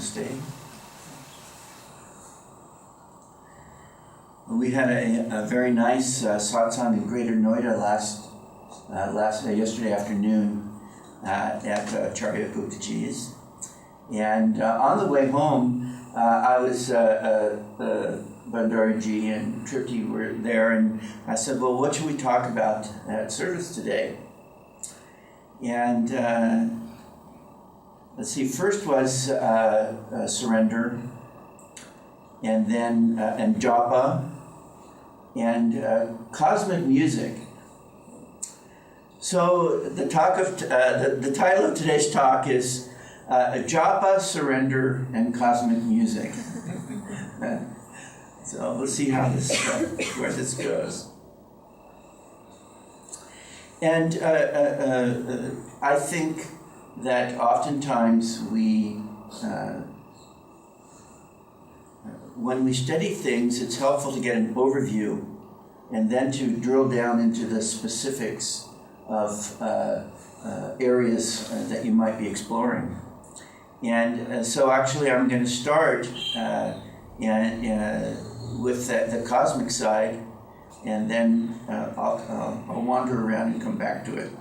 Namaste. We had a very nice satsang in Greater Noida yesterday afternoon at Acharya Guptaji's. And on the way home, I was, Bandaraji and Tripti were there, and I said, well, what should we talk about at service today? And let's see, first was surrender, and then and Japa, and cosmic music. So the talk of the title of today's talk is Japa, surrender, and cosmic music. So let's see how this where this goes. And I think that oftentimes when we study things, it's helpful to get an overview and then to drill down into the specifics of areas that you might be exploring. And so actually I'm going to start with the cosmic side, and then I'll wander around and come back to it.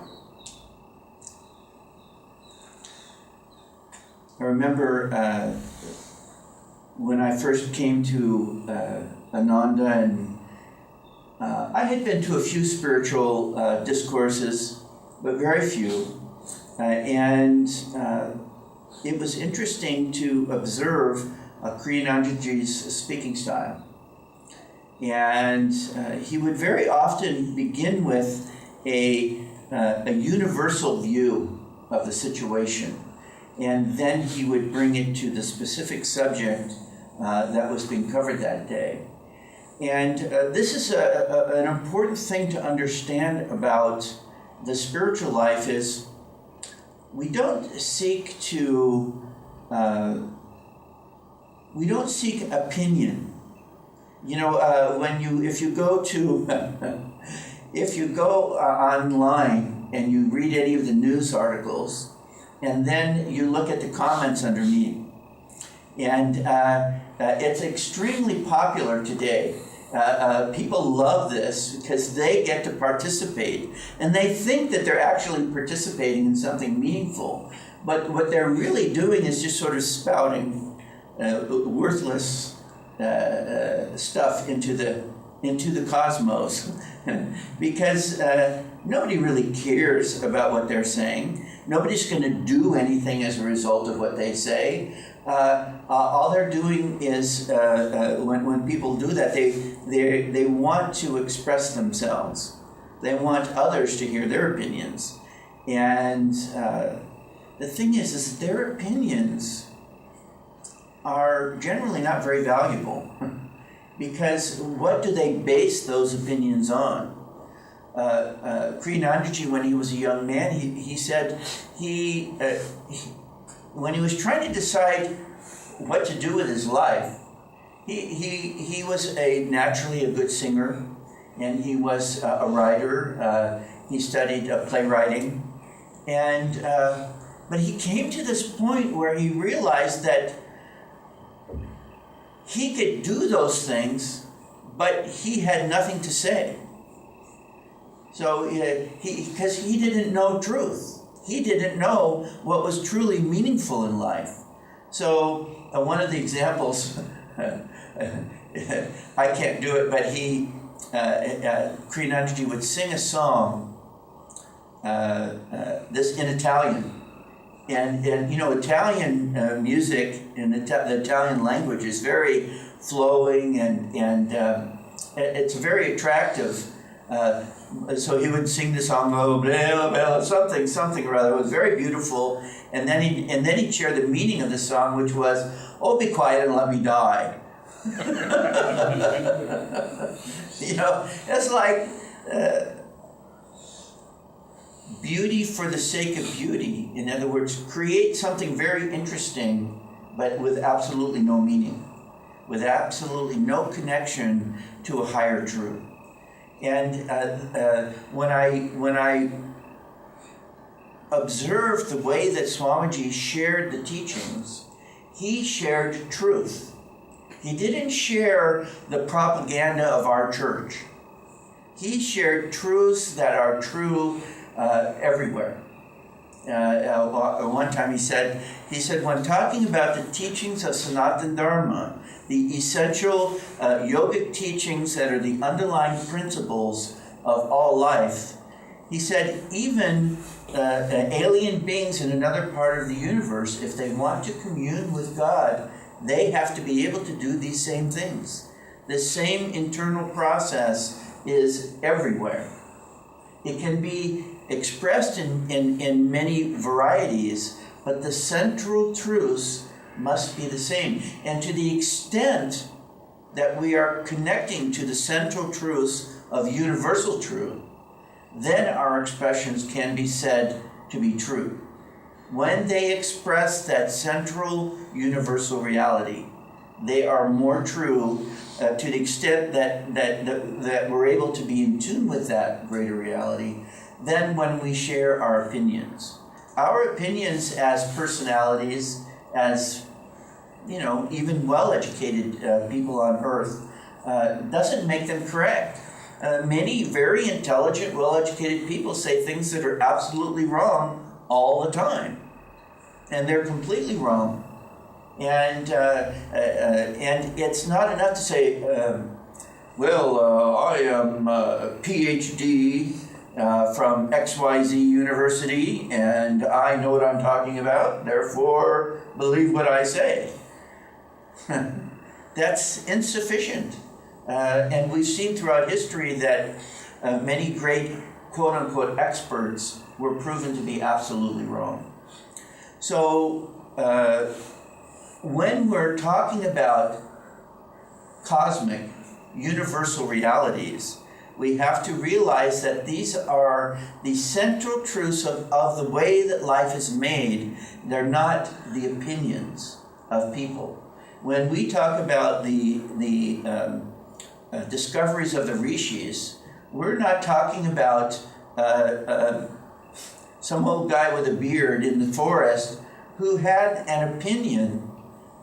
I remember when I first came to Ananda, and I had been to a few spiritual discourses, but very few, and it was interesting to observe Kriyanandaji's speaking style. And he would very often begin with a universal view of the situation, and then he would bring it to the specific subject that was being covered that day. And this is an important thing to understand about the spiritual life is we don't seek opinion. You know, if you go online and you read any of the news articles, and then you look at the comments underneath, and it's extremely popular today. People love this because they get to participate, and they think that they're actually participating in something meaningful. But what they're really doing is just sort of spouting worthless stuff into the cosmos, because nobody really cares about what they're saying. Nobody's going to do anything as a result of what they say. All they're doing is when people do that, they want to express themselves. They want others to hear their opinions, and the thing is their opinions are generally not very valuable, because what do they base those opinions on? Kriyanandaji, when he was a young man, he said when he was trying to decide what to do with his life, he was naturally a good singer, and he was a writer. He studied playwriting, and but he came to this point where he realized that he could do those things, but he had nothing to say. So because he didn't know truth. He didn't know what was truly meaningful in life. So one of the examples, I can't do it, but Kriyanandaji would sing a song, this in Italian. And you know, Italian music and the Italian language is very flowing, and it's very attractive. So he would sing the song, oh, blah, blah, something or other. It was very beautiful. And then he'd share the meaning of the song, which was, oh, be quiet and let me die. You know, it's like beauty for the sake of beauty. In other words, create something very interesting, but with absolutely no meaning, with absolutely no connection to a higher truth. And when I observed the way that Swamiji shared the teachings, he shared truth. He didn't share the propaganda of our church. He shared truths that are true everywhere. One time he said, when talking about the teachings of Sanatana Dharma, the essential yogic teachings that are the underlying principles of all life, he said, even alien beings in another part of the universe, if they want to commune with God, they have to be able to do these same things. The same internal process is everywhere. It can be expressed in many varieties, but the central truths must be the same. And to the extent that we are connecting to the central truths of universal truth, then our expressions can be said to be true. When they express that central universal reality, they are more true to the extent that we're able to be in tune with that greater reality than when we share our opinions. Our opinions as personalities, as even well-educated people on earth, doesn't make them correct. Many very intelligent, well-educated people say things that are absolutely wrong all the time, and they're completely wrong. And it's not enough to say, I am a PhD from XYZ University, and I know what I'm talking about, therefore believe what I say. That's insufficient. And we've seen throughout history that many great quote-unquote experts were proven to be absolutely wrong. So when we're talking about cosmic, universal realities, we have to realize that these are the central truths of the way that life is made. They're not the opinions of people. When we talk about the discoveries of the rishis, we're not talking about some old guy with a beard in the forest who had an opinion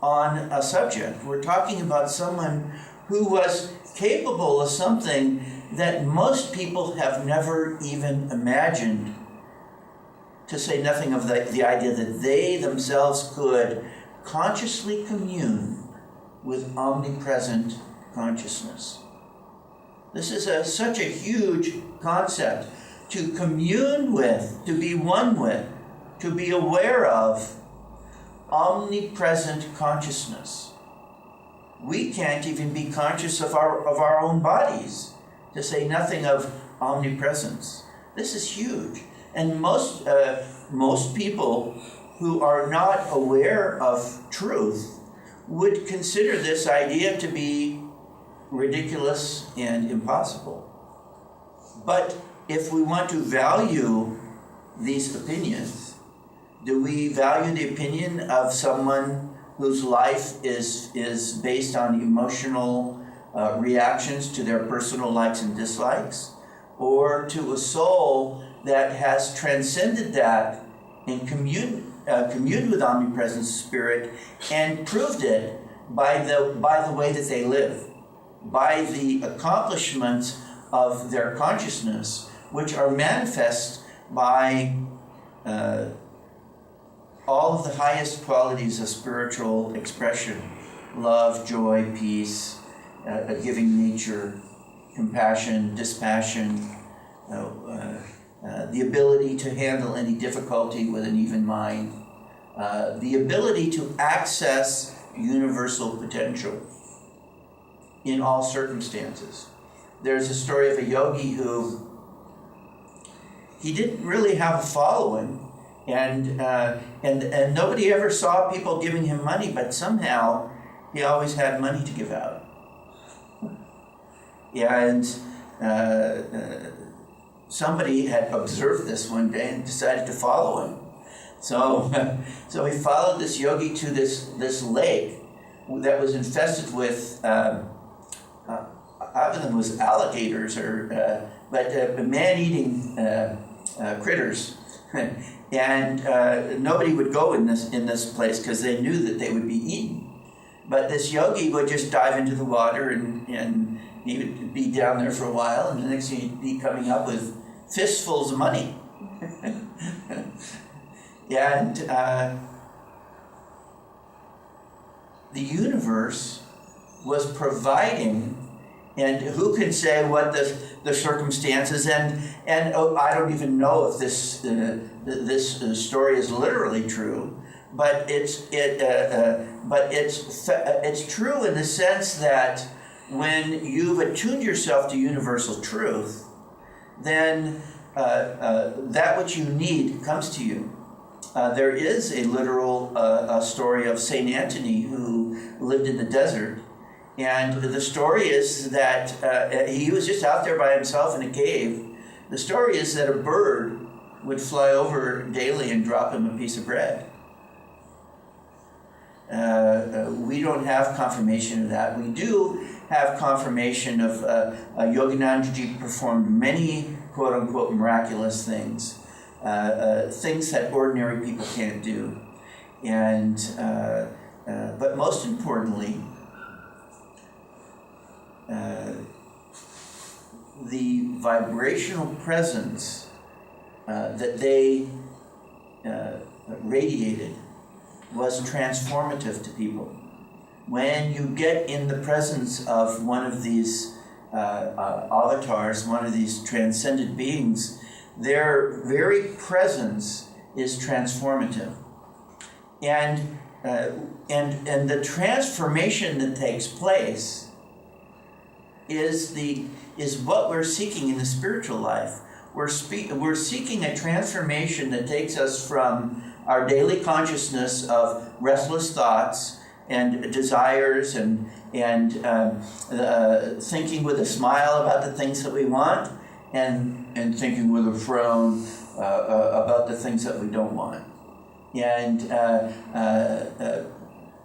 on a subject. We're talking about someone who was capable of something that most people have never even imagined, to say nothing of the idea that they themselves could consciously commune with omnipresent consciousness. This is such a huge concept, to commune with, to be one with, to be aware of omnipresent consciousness. We can't even be conscious of our own bodies, to say nothing of omnipresence. This is huge. And most people who are not aware of truth would consider this idea to be ridiculous and impossible. But if we want to value these opinions, do we value the opinion of someone whose life is based on emotional reactions to their personal likes and dislikes, or to a soul that has transcended that and communed with omnipresent spirit and proved it by the way that they live, by the accomplishments of their consciousness, which are manifest by all of the highest qualities of spiritual expression: love, joy, peace, a giving nature, compassion, dispassion, the ability to handle any difficulty with an even mind, the ability to access universal potential in all circumstances. There's a story of a yogi who, he didn't really have a following, and nobody ever saw people giving him money, but somehow he always had money to give out. And somebody had observed this one day and decided to follow him. So he followed this yogi to this lake that was infested with, other than was alligators but man-eating critters And nobody would go in this place because they knew that they would be eaten. But this yogi would just dive into the water, and he would be down there for a while, and the next thing he'd be coming up with fistfuls of money. And the universe was providing, and who can say what the circumstances, and I don't even know if this story is literally true, but it's true in the sense that when you've attuned yourself to universal truth, then that which you need comes to you. There is a literal a story of Saint Anthony who lived in the desert, and the story is that he was just out there by himself in a cave. The story is that a bird would fly over daily and drop him a piece of bread. We don't have confirmation of that. We do have confirmation of Yoganandaji performed many quote-unquote miraculous things, things that ordinary people can't do. And but most importantly, the vibrational presence that they radiated was transformative to people. When you get in the presence of one of these avatars, one of these transcendent beings, their very presence is transformative. And the transformation that takes place is what we're seeking in the spiritual life. We're seeking a transformation that takes us from our daily consciousness of restless thoughts and desires and thinking with a smile about the things that we want, and thinking with a frown about the things that we don't want. And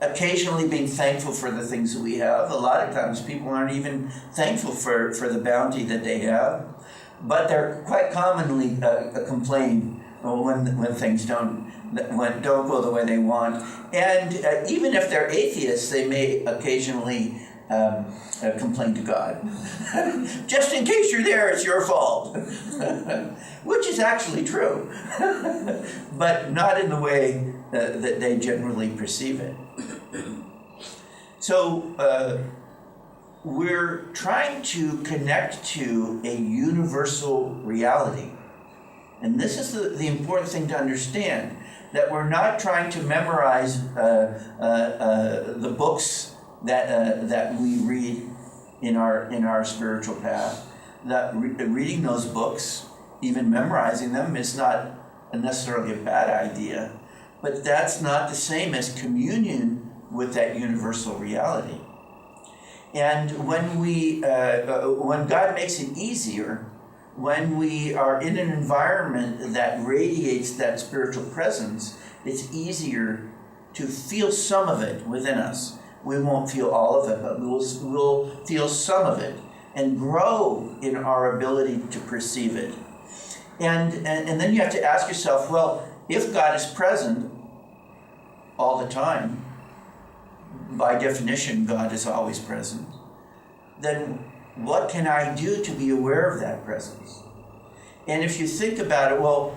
occasionally being thankful for the things that we have. A lot of times people aren't even thankful for the bounty that they have, but they're quite commonly complain when things don't go the way they want. And even if they're atheists, they may occasionally complain to God. Just in case you're there, it's your fault. Which is actually true, but not in the way that they generally perceive it. So we're trying to connect to a universal reality. And this is the important thing to understand, that we're not trying to memorize the books that we read in our spiritual path. That reading those books, even memorizing them, is not necessarily a bad idea, but that's not the same as communion with that universal reality. And when God makes it easier, when we are in an environment that radiates that spiritual presence, it's easier to feel some of it within us. We won't feel all of it, but we'll feel some of it and grow in our ability to perceive it. And then you have to ask yourself, well, if God is present all the time, by definition, God is always present, then what can I do to be aware of that presence? And if you think about it, well,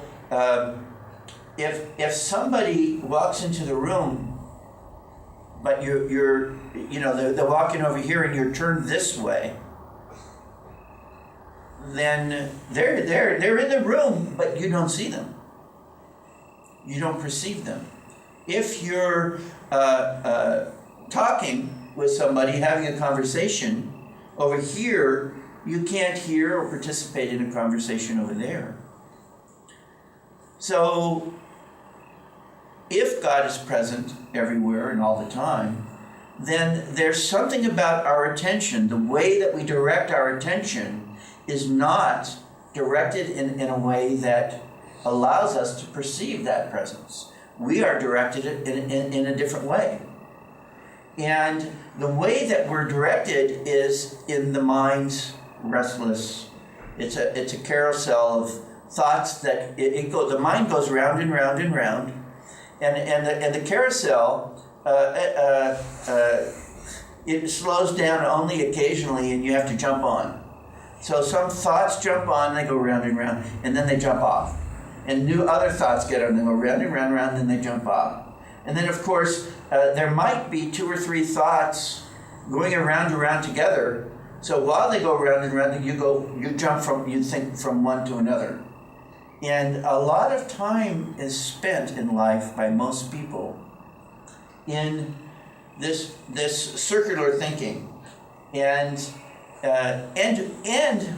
if somebody walks into the room, but they're walking over here and you're turned this way, then they're in the room, but you don't see them. You don't perceive them. If you're talking with somebody, having a conversation over here, you can't hear or participate in a conversation over there. So, if God is present everywhere and all the time, then there's something about our attention. The way that we direct our attention is not directed in a way that allows us to perceive that presence. We are directed in a different way. And the way that we're directed is in the mind's restless. It's a carousel of thoughts that the mind goes round and round and round, and the carousel it slows down only occasionally, and you have to jump on. So some thoughts jump on, they go round and round, and then they jump off. And new other thoughts get on, they go round and round and round, and then they jump off. And then, of course, there might be 2 or 3 thoughts going around and around together. So while they go round and round, you think from one to another. And a lot of time is spent in life by most people in this circular thinking. And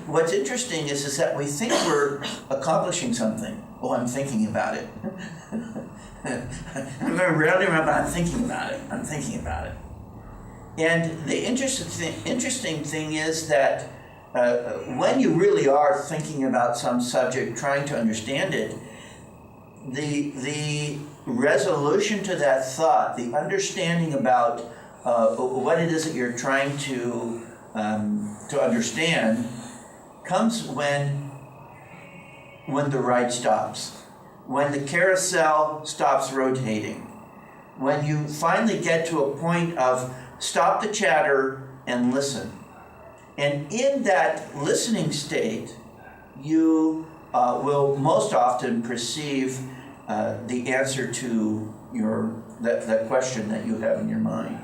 what's interesting is that we think we're accomplishing something. Oh, I'm thinking about it. I'm going round and round, but I'm thinking about it. I'm thinking about it. And the interesting thing is that when you really are thinking about some subject, trying to understand it, the resolution to that thought, the understanding about what it is that you're trying to understand, comes when the ride stops, when the carousel stops rotating, when you finally get to a point of stop the chatter and listen. And in that listening state, you will most often perceive the answer to that question that you have in your mind.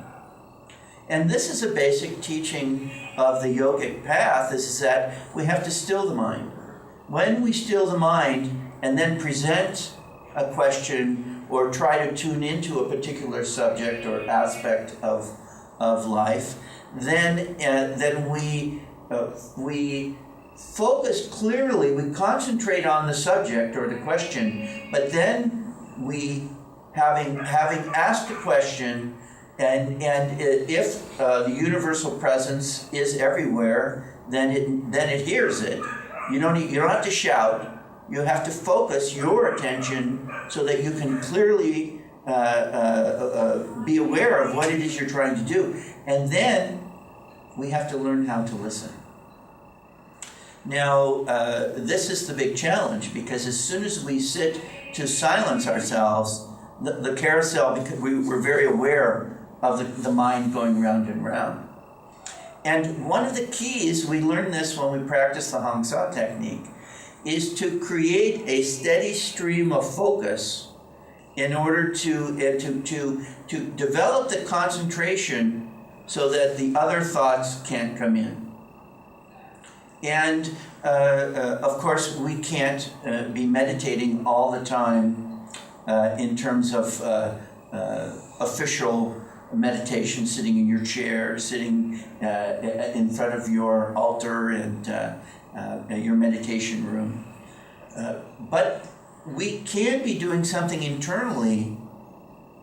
And this is a basic teaching of the yogic path, is that we have to still the mind. When we still the mind and then present a question or try to tune into a particular subject or aspect of life, then we focus clearly, we concentrate on the subject or the question, but then we, having asked a question, and if the universal presence is everywhere, then it hears it. You don't have to shout. You have to focus your attention so that you can clearly be aware of what it is you're trying to do. And then we have to learn how to listen. Now, this is the big challenge, because as soon as we sit to silence ourselves, the carousel, because we're very aware of the mind going round and round. And one of the keys, we learn this when we practice the Hang Sa technique, is to create a steady stream of focus in order to develop the concentration so that the other thoughts can't come in. And of course, we can't be meditating all the time in terms of official meditation, sitting in your chair, sitting in front of your altar and your meditation room. But we can be doing something internally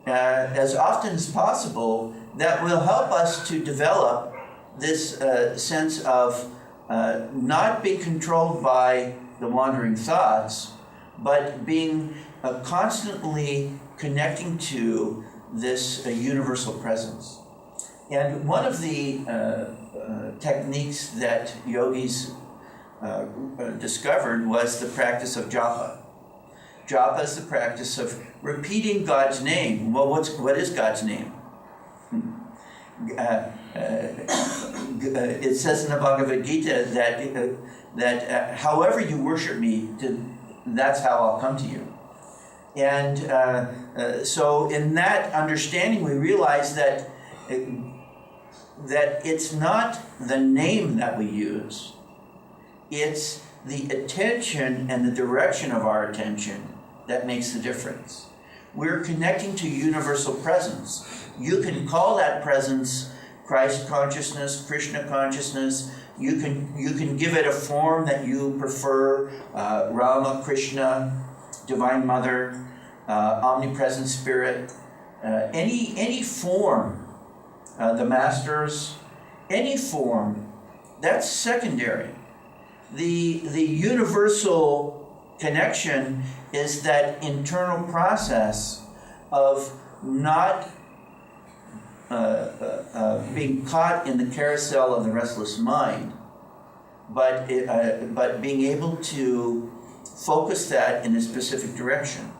as often as possible that will help us to develop this sense of not being controlled by the wandering thoughts, but being constantly connecting to this universal presence. And one of the techniques that yogis discovered was the practice of Japa. Japa is the practice of repeating God's name. Well, what is God's name? It says in the Bhagavad Gita that however you worship me, that's how I'll come to you. And so in that understanding, we realize that it's not the name that we use. It's the attention and the direction of our attention that makes the difference. We're connecting to universal presence. You can call that presence Christ consciousness, Krishna consciousness. You can give it a form that you prefer, Rama, Krishna, Divine Mother, Omnipresent Spirit, any form, the Masters, any form, that's secondary. The universal connection is that internal process of not being caught in the carousel of the restless mind, but being able to focus that in a specific direction.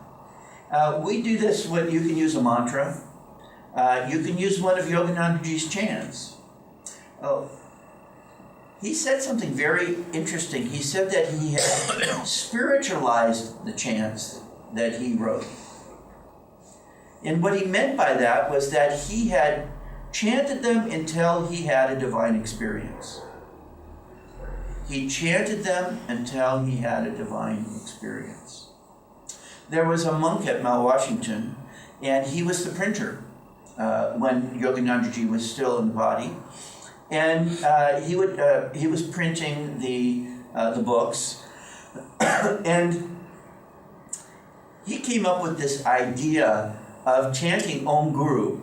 We do this when you can use a mantra. You can use one of Yoganandaji's chants. He said something very interesting. He said that he had spiritualized the chants that he wrote. And what he meant by that was that he had chanted them until he had a divine experience. He chanted them until he had a divine experience. There was a monk at Mount Washington, and he was the printer when Yoganandaji was still in the body. And he was printing the books, and he came up with this idea of chanting Om Guru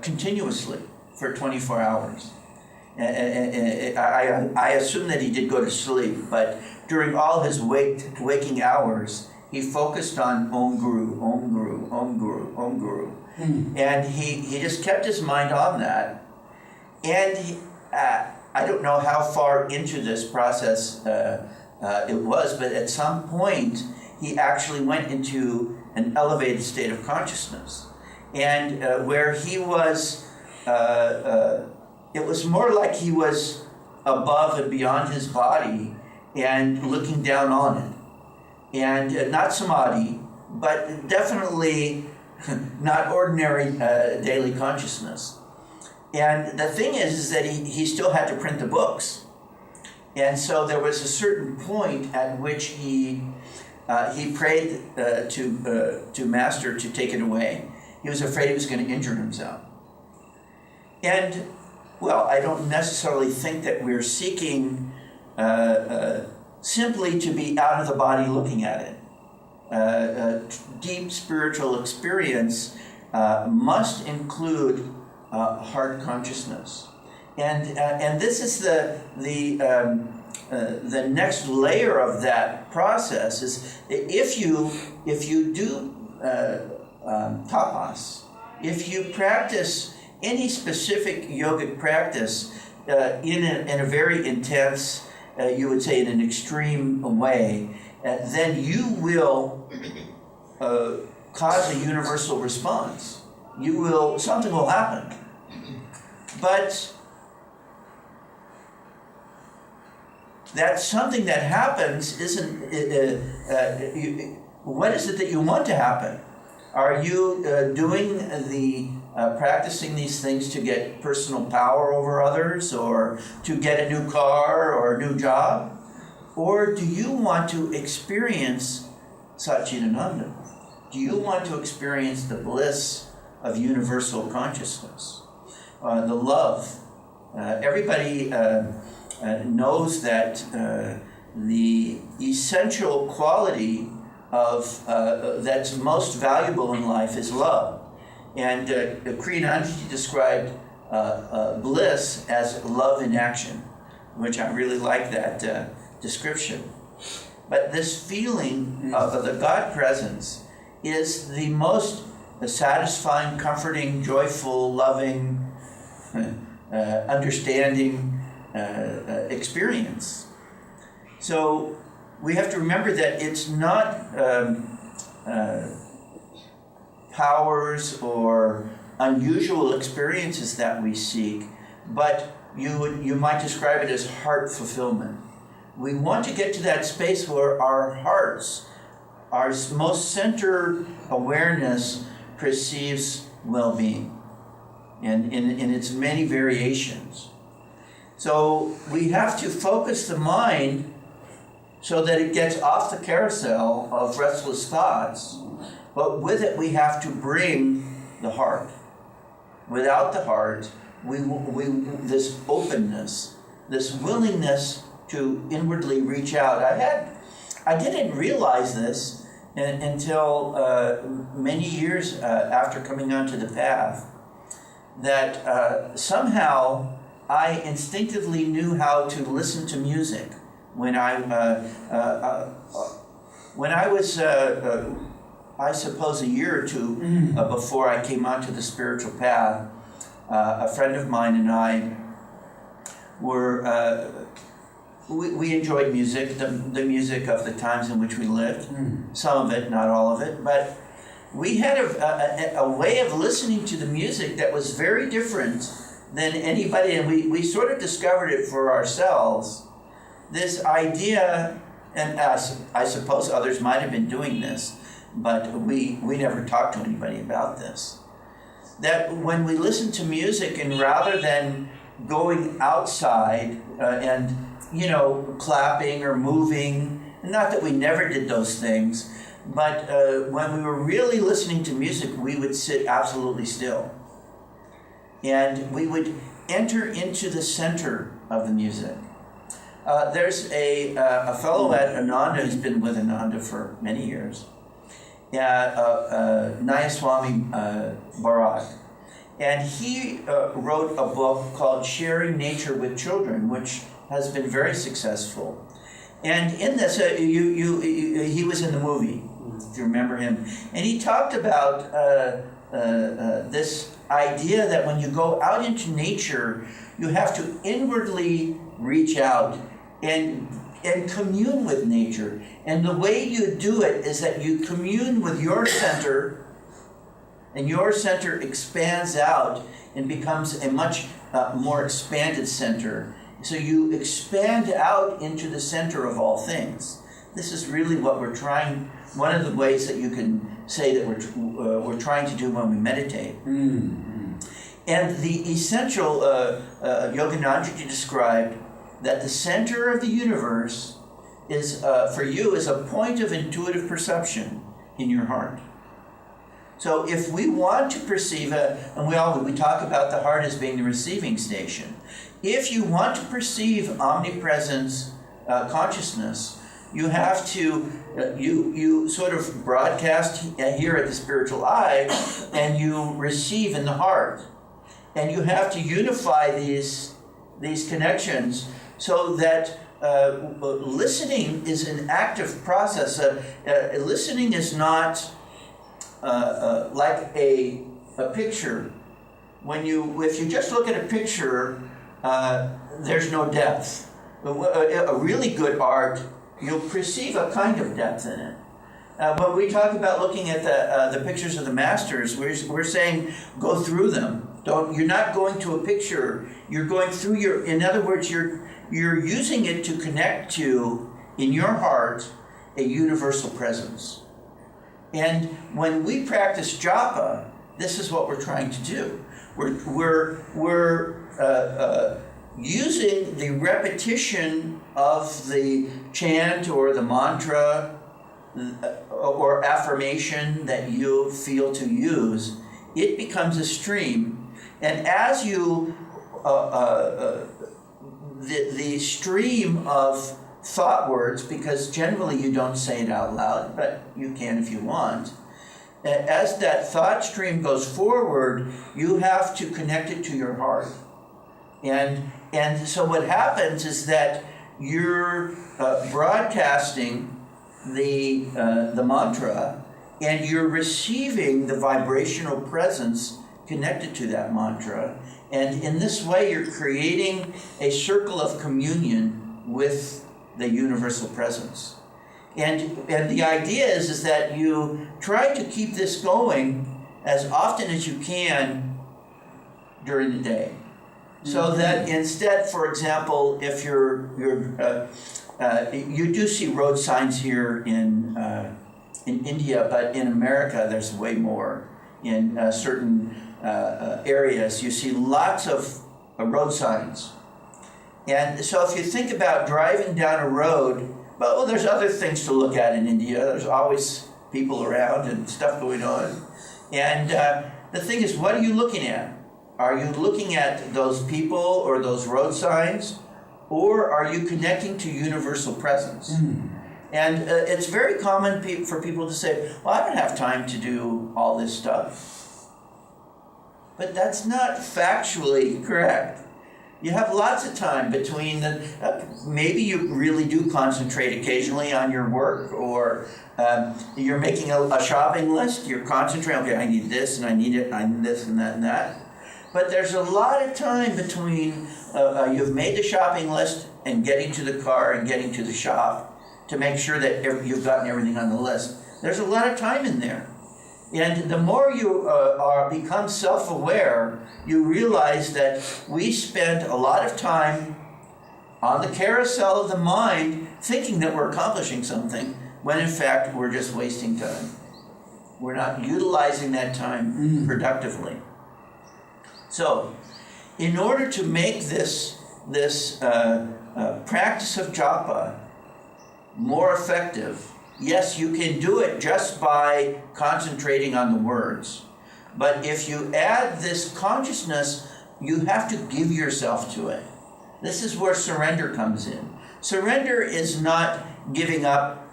continuously for 24 hours. I assume that he did go to sleep, but during all his waking hours, he focused on Om Guru, Om Guru, Om Guru, Om Guru. And he just kept his mind on that. And I don't know how far into this process it was, but at some point, he actually went into an elevated state of consciousness. And where he was, it was more like he was above and beyond his body and looking down on it. And not samadhi, but definitely not ordinary daily consciousness. And the thing is that he still had to print the books. And so there was a certain point at which he prayed to Master to take it away. He was afraid he was going to injure himself. And, well, I don't necessarily think that we're seeking simply to be out of the body looking at it. Deep spiritual experience must include heart consciousness. And this is the next layer of that process is if you do tapas, if you practice any specific yogic practice in a very intense, you would say in an extreme way, then you will cause a universal response. Something will happen. But that something that happens isn't, what is it that you want to happen? Are you practicing these things to get personal power over others, or to get a new car or a new job? Or do you want to experience Satchidananda? Do you want to experience the bliss of universal consciousness? The love. Everybody knows that the essential quality of that's most valuable in life is love. And Kriyanandaji described bliss as love in action, which I really like that description. But this feeling of the God presence is the most satisfying, comforting, joyful, loving, understanding experience. So we have to remember that it's not powers or unusual experiences that we seek, but you might describe it as heart fulfillment. We want to get to that space where our hearts, our most centered awareness, perceives well-being and in its many variations. So we have to focus the mind so that it gets off the carousel of restless thoughts, but with it we have to bring the heart. Without the heart, we this openness, this willingness to inwardly reach out. I didn't realize this until many years after coming onto the path, that somehow I instinctively knew how to listen to music. When I was, I suppose, a year or two before I came onto the spiritual path, a friend of mine and I were we enjoyed music, the music of the times in which we lived. Some of it, not all of it, but we had a way of listening to the music that was very different than anybody, and we sort of discovered it for ourselves. This idea, and I suppose others might have been doing this, but we never talked to anybody about this. That when we listen to music, and rather than going outside and clapping or moving, not that we never did those things, but when we were really listening to music, we would sit absolutely still. And we would enter into the center of the music. There's a fellow at Ananda who's been with Ananda for many years, Nayaswami Bharat. And he wrote a book called Sharing Nature with Children, which has been very successful. And in this, he was in the movie, if you remember him. And he talked about this idea that when you go out into nature, you have to inwardly reach out and commune with nature. And the way you do it is that you commune with your center, and your center expands out and becomes a much more expanded center. So you expand out into the center of all things. This is really what we're trying, one of the ways that you can say that we're trying to do when we meditate. And the essential, Yoganandraji described that the center of the universe is, for you, is a point of intuitive perception in your heart. So if we want to perceive, and we talk about the heart as being the receiving station. If you want to perceive omnipresence consciousness, you have to, you sort of broadcast here at the spiritual eye, and you receive in the heart. And you have to unify these connections so that listening is an active process. Listening is not like a picture. If you just look at a picture, there's no depth. A really good art, you'll perceive a kind of depth in it. When we talk about looking at the pictures of the masters, we're saying go through them. You're not going to a picture. You're going through in other words, you're using it to connect to, in your heart, a universal presence. And when we practice japa, this is what we're trying to do. We're using the repetition of the chant or the mantra or affirmation that you feel to use. It becomes a stream, and as you the stream of thought words, because generally you don't say it out loud, but you can if you want. As that thought stream goes forward, you have to connect it to your heart. And so what happens is that you're broadcasting the mantra, and you're receiving the vibrational presence connected to that mantra. And in this way, you're creating a circle of communion with the universal presence. And the idea is that you try to keep this going as often as you can during the day. So that instead, for example, if you do see road signs here in India, but in America there's way more. In certain areas, you see lots of road signs. And so if you think about driving down a road, well, there's other things to look at in India. There's always people around and stuff going on. And the thing is, what are you looking at? Are you looking at those people or those road signs? Or are you connecting to universal presence? And it's very common for people to say, well, I don't have time to do all this stuff. But that's not factually correct. You have lots of time between maybe you really do concentrate occasionally on your work, or you're making a shopping list, you're concentrating, okay, I need this and I need it, I need this and that and that. But there's a lot of time between you've made the shopping list and getting to the car and getting to the shop to make sure that you've gotten everything on the list. There's a lot of time in there. And the more you become self-aware, you realize that we spend a lot of time on the carousel of the mind thinking that we're accomplishing something, when in fact we're just wasting time. We're not utilizing that time productively. So, in order to make this practice of japa more effective, yes, you can do it just by concentrating on the words. But if you add this consciousness, you have to give yourself to it. This is where surrender comes in. Surrender is not giving up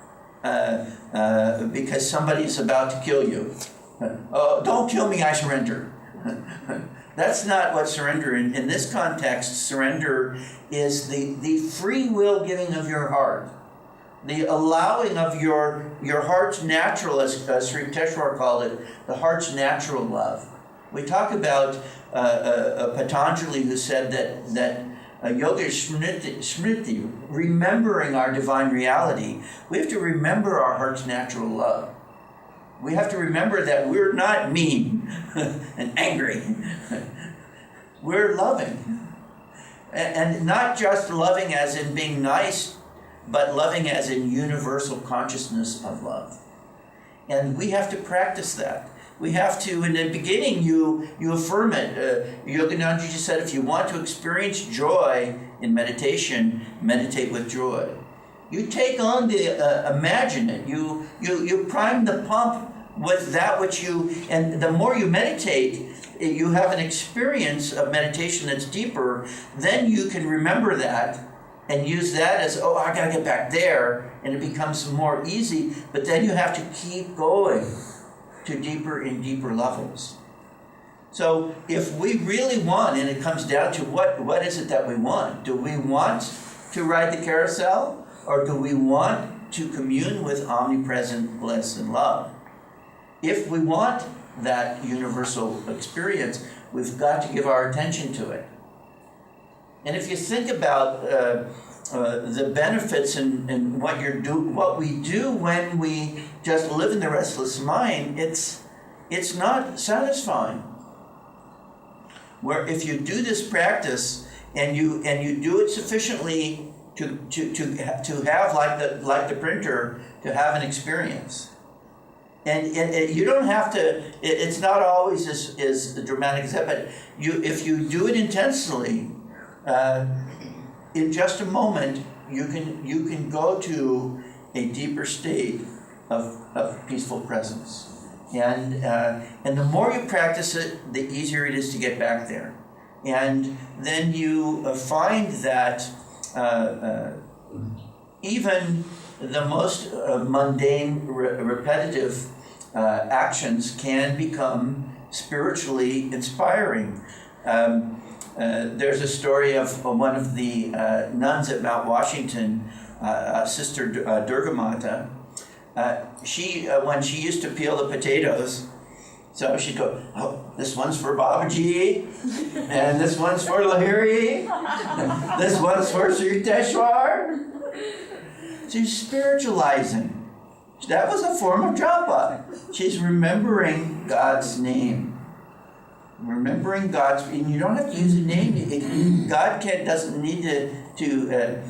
because somebody's about to kill you. Oh, don't kill me, I surrender. That's not what surrender is. In this context, surrender is the free will giving of your heart. The allowing of your heart's natural, as Sri Teshwar called it, the heart's natural love. We talk about Patanjali, who said that yoga is smriti, remembering our divine reality. We have to remember our heart's natural love. We have to remember that we're not mean and angry. We're loving. And not just loving as in being nice, but loving as in universal consciousness of love. And we have to practice that. We have to, in the beginning, you affirm it. Yoganandaji said, if you want to experience joy in meditation, meditate with joy. You take on imagine it. You prime the pump with that which and the more you meditate, you have an experience of meditation that's deeper, then you can remember that and use that as, oh, I gotta get back there, and it becomes more easy, but then you have to keep going to deeper and deeper levels. So if we really want, and it comes down to what is it that we want? Do we want to ride the carousel, or do we want to commune with omnipresent bliss and love? If we want that universal experience, we've got to give our attention to it. And if you think about the benefits and what we do when we just live in the restless mind, it's not satisfying. Where if you do this practice and you do it sufficiently to have like the printer, to have an experience. And you don't have to. It's not always as dramatic as that. But if you do it intensely, in just a moment, you can go to a deeper state of peaceful presence, and the more you practice it, the easier it is to get back there, and then you find that even the most mundane, repetitive actions can become spiritually inspiring. There's a story of one of the nuns at Mount Washington, Sister Durga Mata. She when she used to peel the potatoes, so she'd go, oh, this one's for Babaji, and this one's for Lahiri, this one's for Sri Teshwar. She's spiritualizing. That was a form of japa. She's remembering God's name. Remembering God's, and you don't have to use a name. God doesn't need to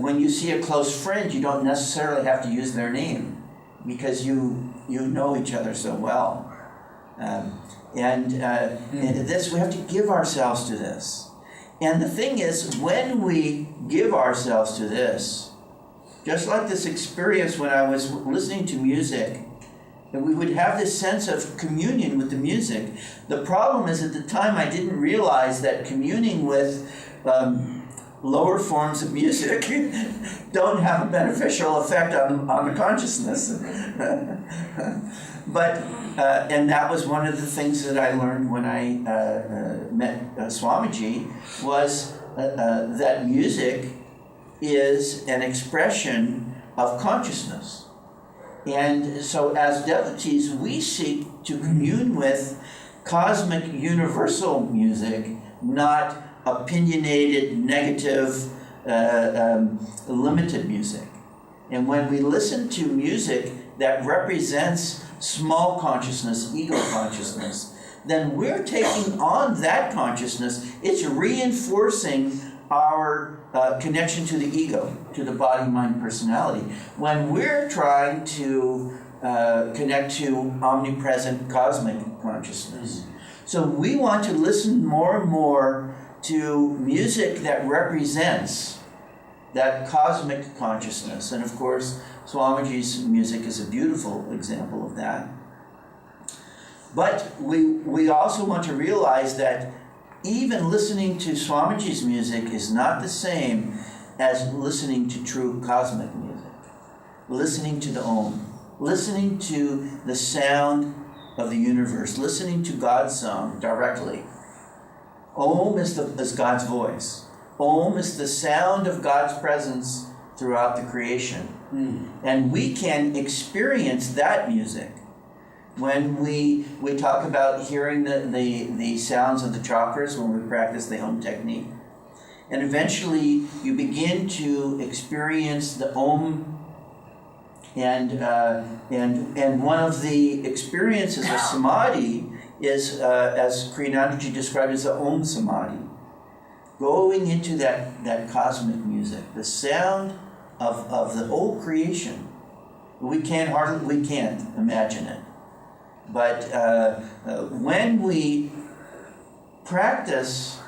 when you see a close friend, you don't necessarily have to use their name because you know each other so well. And this, we have to give ourselves to this. And the thing is, when we give ourselves to this, just like this experience when I was listening to music, and we would have this sense of communion with the music. The problem is, at the time, I didn't realize that communing with lower forms of music don't have a beneficial effect on the consciousness. But and that was one of the things that I learned when I met Swamiji, was that music is an expression of consciousness. And so as devotees, we seek to commune with cosmic universal music, not opinionated, negative, limited music. And when we listen to music that represents small consciousness, ego consciousness, then we're taking on that consciousness. It's reinforcing our connection to the ego, to the body, mind, personality. When we're trying to connect to omnipresent cosmic consciousness. So we want to listen more and more to music that represents that cosmic consciousness. And of course, Swamiji's music is a beautiful example of that. But we also want to realize that even listening to Swamiji's music is not the same as listening to true cosmic music. Listening to the Om, listening to the sound of the universe, listening to God's song directly. Om is God's voice. Om is the sound of God's presence throughout the creation. And we can experience that music when we talk about hearing the sounds of the chakras when we practice the Om technique. And eventually you begin to experience the Om, and one of the experiences of samadhi is, as Kriyanandaji described, as the Om Samadhi. Going into that cosmic music, the sound of the whole creation. We can't imagine it. But when we practice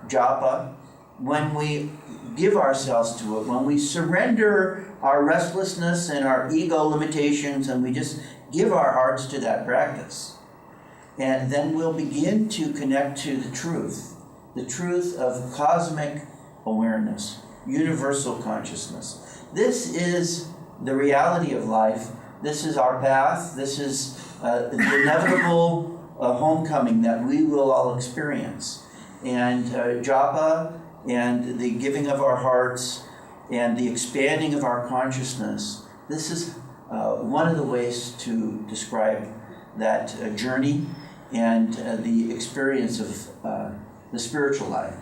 japa, when we give ourselves to it, when we surrender our restlessness and our ego limitations, and we just give our hearts to that practice, and then we'll begin to connect to the truth of cosmic awareness, universal consciousness. This is the reality of life. This is our path. This is the inevitable homecoming that we will all experience. And japa and the giving of our hearts and the expanding of our consciousness, this is one of the ways to describe that journey and the experience of the spiritual life.